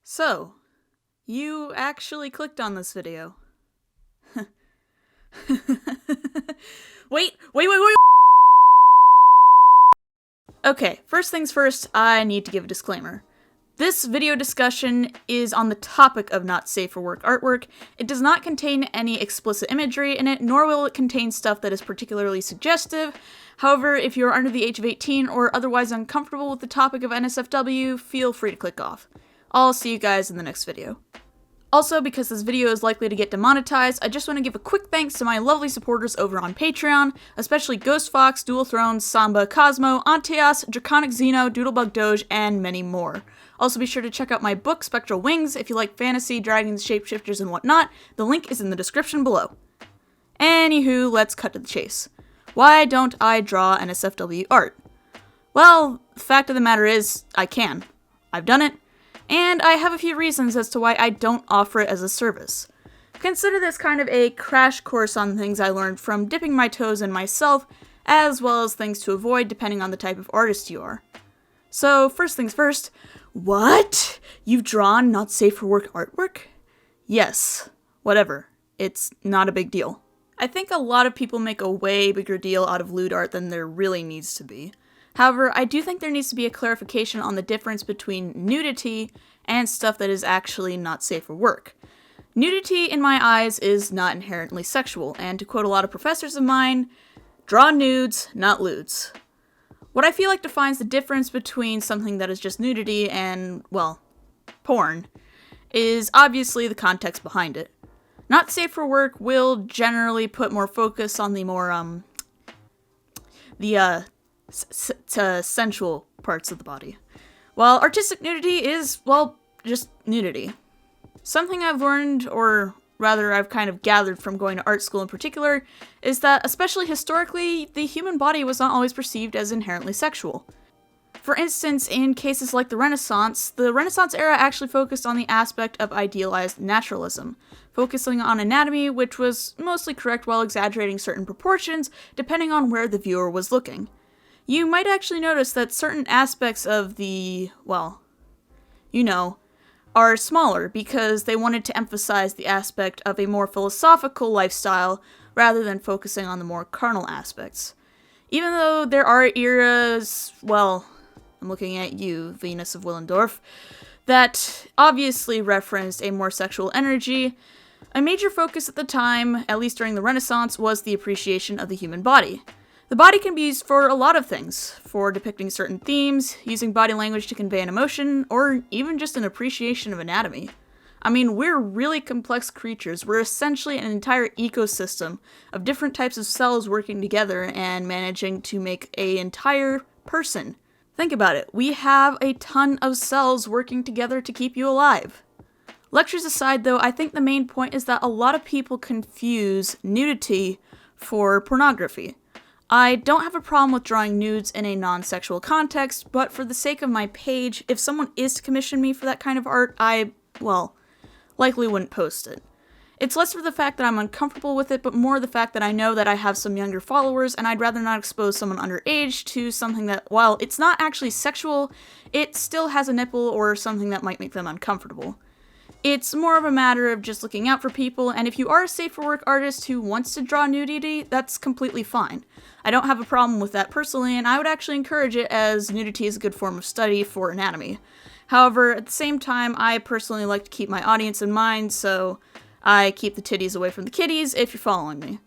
So, you actually clicked on this video. Wait. Okay, first things first, I need to give a disclaimer. This video discussion is on the topic of not safe for work artwork. It does not contain any explicit imagery in it, nor will it contain stuff that is particularly suggestive. However, if you are under the age of 18 or otherwise uncomfortable with the topic of NSFW, feel free to click off. I'll see you guys in the next video. Also, because this video is likely to get demonetized, I just want to give a quick thanks to my lovely supporters over on Patreon, especially Ghost Fox, Dual Thrones, Samba, Cosmo, Anteas, Draconic Xeno, DoodlebugDoge, and many more. Also be sure to check out my book, Spectral Wings, if you like fantasy, dragons, shapeshifters, and whatnot. The link is in the description below. Anywho, let's cut to the chase. Why don't I draw NSFW art? Well, the fact of the matter is, I can. I've done it. And I have a few reasons as to why I don't offer it as a service. Consider this kind of a crash course on things I learned from dipping my toes in myself, as well as things to avoid depending on the type of artist you are. So, first things first, what? You've drawn not safe for work artwork? Yes, whatever. It's not a big deal. I think a lot of people make a way bigger deal out of lewd art than there really needs to be. However, I do think there needs to be a clarification on the difference between nudity and stuff that is actually not safe for work. Nudity, in my eyes, is not inherently sexual, and to quote a lot of professors of mine, draw nudes, not lewds. What I feel like defines the difference between something that is just nudity and, well, porn, is obviously the context behind it. Not safe for work will generally put more focus on the more, sensual parts of the body, while artistic nudity is, well, just nudity. Something I've learned, or rather I've kind of gathered from going to art school in particular, is that, especially historically, the human body was not always perceived as inherently sexual. For instance, in cases like the Renaissance era actually focused on the aspect of idealized naturalism, focusing on anatomy, which was mostly correct while exaggerating certain proportions, depending on where the viewer was looking. You might actually notice that certain aspects of the, well, are smaller because they wanted to emphasize the aspect of a more philosophical lifestyle rather than focusing on the more carnal aspects. Even though there are eras, well, I'm looking at you, Venus of Willendorf, that obviously referenced a more sexual energy, a major focus at the time, at least during the Renaissance, was the appreciation of the human body. The body can be used for a lot of things, for depicting certain themes, using body language to convey an emotion, or even just an appreciation of anatomy. I mean, we're really complex creatures. We're essentially an entire ecosystem of different types of cells working together and managing to make an entire person. Think about it. We have a ton of cells working together to keep you alive. Lectures aside, though, I think the main point is that a lot of people confuse nudity for pornography. I don't have a problem with drawing nudes in a non-sexual context, but for the sake of my page, if someone is to commission me for that kind of art, I, well, likely wouldn't post it. It's less for the fact that I'm uncomfortable with it, but more the fact that I know that I have some younger followers, and I'd rather not expose someone underage to something that, while it's not actually sexual, it still has a nipple or something that might make them uncomfortable. It's more of a matter of just looking out for people, and if you are a safe-for-work artist who wants to draw nudity, that's completely fine. I don't have a problem with that personally, and I would actually encourage it, as nudity is a good form of study for anatomy. However, at the same time, I personally like to keep my audience in mind, so I keep the titties away from the kitties, if you're following me.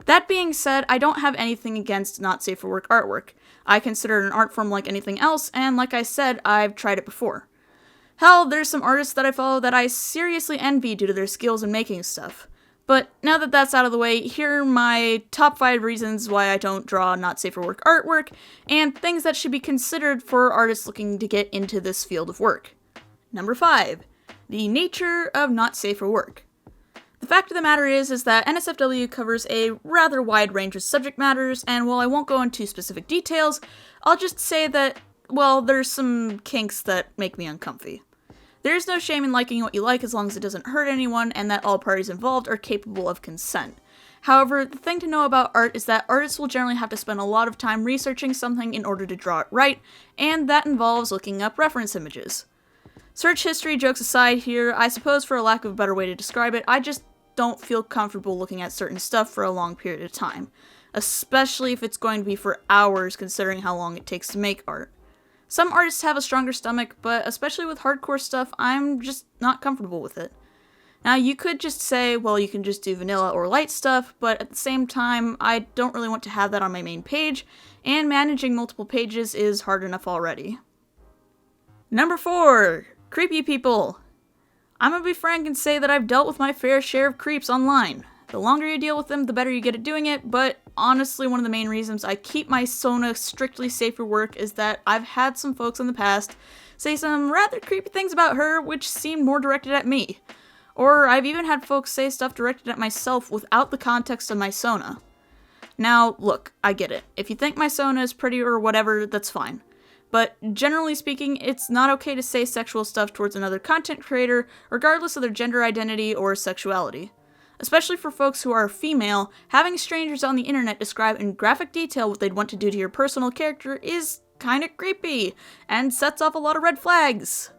That being said, I don't have anything against not safe-for-work artwork. I consider it an art form like anything else, and like I said, I've tried it before. Hell, there's some artists that I follow that I seriously envy due to their skills in making stuff. But now that that's out of the way, here are my top 5 reasons why I don't draw not safe for work artwork, and things that should be considered for artists looking to get into this field of work. Number 5. The nature of not safe for work. The fact of the matter is that NSFW covers a rather wide range of subject matters, and while I won't go into specific details, I'll just say that, well, there's some kinks that make me uncomfy. There is no shame in liking what you like as long as it doesn't hurt anyone and that all parties involved are capable of consent. However, the thing to know about art is that artists will generally have to spend a lot of time researching something in order to draw it right, and that involves looking up reference images. Search history jokes aside here, I suppose for a lack of a better way to describe it, I just don't feel comfortable looking at certain stuff for a long period of time. Especially if it's going to be for hours considering how long it takes to make art. Some artists have a stronger stomach, but especially with hardcore stuff, I'm just not comfortable with it. Now, you could just say, well, you can just do vanilla or light stuff, but at the same time, I don't really want to have that on my main page, and managing multiple pages is hard enough already. Number 4, creepy people. I'm gonna be frank and say that I've dealt with my fair share of creeps online. The longer you deal with them, the better you get at doing it, but honestly, one of the main reasons I keep my Sona strictly safe for work is that I've had some folks in the past say some rather creepy things about her, which seemed more directed at me. Or I've even had folks say stuff directed at myself without the context of my Sona. Now, look, I get it. If you think my Sona is pretty or whatever, that's fine. But generally speaking, it's not okay to say sexual stuff towards another content creator, regardless of their gender identity or sexuality. Especially for folks who are female, having strangers on the internet describe in graphic detail what they'd want to do to your personal character is kinda creepy, and sets off a lot of red flags.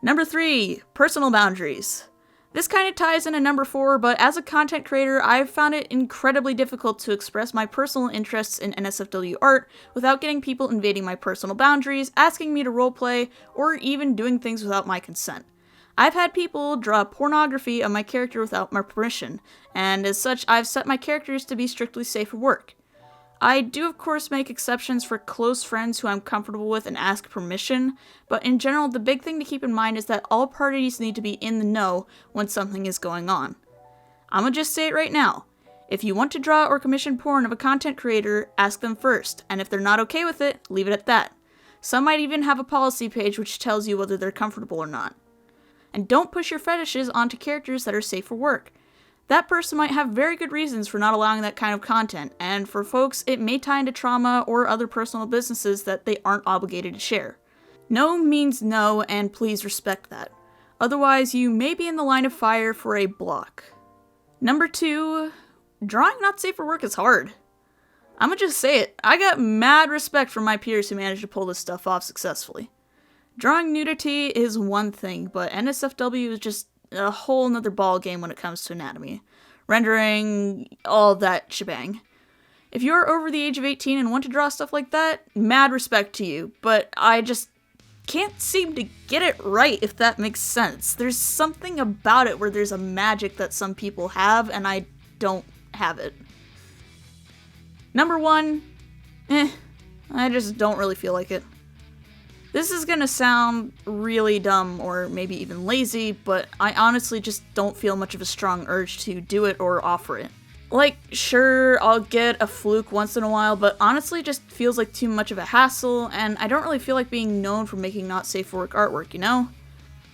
Number 3, personal boundaries. This kinda ties into number 4, but as a content creator, I've found it incredibly difficult to express my personal interests in NSFW art without getting people invading my personal boundaries, asking me to roleplay, or even doing things without my consent. I've had people draw pornography of my character without my permission, and as such, I've set my characters to be strictly safe for work. I do of course make exceptions for close friends who I'm comfortable with and ask permission, but in general, the big thing to keep in mind is that all parties need to be in the know when something is going on. I'ma just say it right now. If you want to draw or commission porn of a content creator, ask them first, and if they're not okay with it, leave it at that. Some might even have a policy page which tells you whether they're comfortable or not. And don't push your fetishes onto characters that are safe for work. That person might have very good reasons for not allowing that kind of content, and for folks, it may tie into trauma or other personal businesses that they aren't obligated to share. No means no, and please respect that. Otherwise, you may be in the line of fire for a block. Number 2, drawing not safe for work is hard. I'ma just say it, I got mad respect from my peers who managed to pull this stuff off successfully. Drawing nudity is one thing, but NSFW is just a whole nother ball game when it comes to anatomy. Rendering, all that shebang. If you're over the age of 18 and want to draw stuff like that, mad respect to you, but I just can't seem to get it right, if that makes sense. There's something about it where there's a magic that some people have, and I don't have it. Number 1, I just don't really feel like it. This is gonna sound really dumb or maybe even lazy, but I honestly just don't feel much of a strong urge to do it or offer it. Like, sure, I'll get a fluke once in a while, but honestly it just feels like too much of a hassle, and I don't really feel like being known for making not safe for work artwork, you know?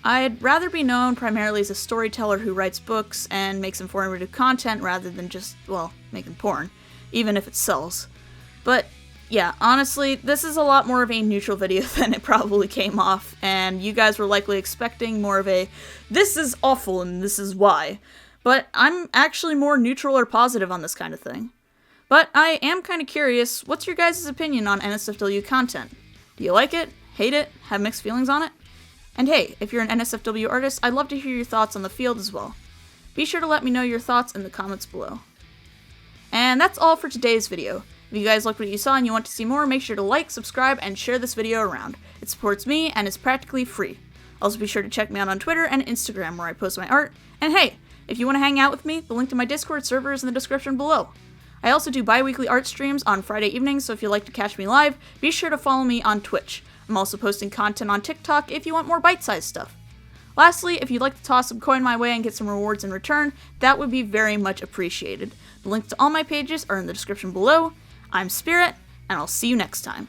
I'd rather be known primarily as a storyteller who writes books and makes informative content rather than just, well, making porn, even if it sells. But yeah, honestly, this is a lot more of a neutral video than it probably came off, and you guys were likely expecting more of a, this is awful and this is why. But I'm actually more neutral or positive on this kind of thing. But I am kind of curious, what's your guys' opinion on NSFW content? Do you like it? Hate it? Have mixed feelings on it? And hey, if you're an NSFW artist, I'd love to hear your thoughts on the field as well. Be sure to let me know your thoughts in the comments below. And that's all for today's video. If you guys liked what you saw and you want to see more, make sure to like, subscribe, and share this video around. It supports me and is practically free. Also be sure to check me out on Twitter and Instagram where I post my art. And hey, if you want to hang out with me, the link to my Discord server is in the description below. I also do bi-weekly art streams on Friday evenings, so if you'd like to catch me live, be sure to follow me on Twitch. I'm also posting content on TikTok if you want more bite-sized stuff. Lastly, if you'd like to toss some coin my way and get some rewards in return, that would be very much appreciated. The links to all my pages are in the description below. I'm Spirit, and I'll see you next time.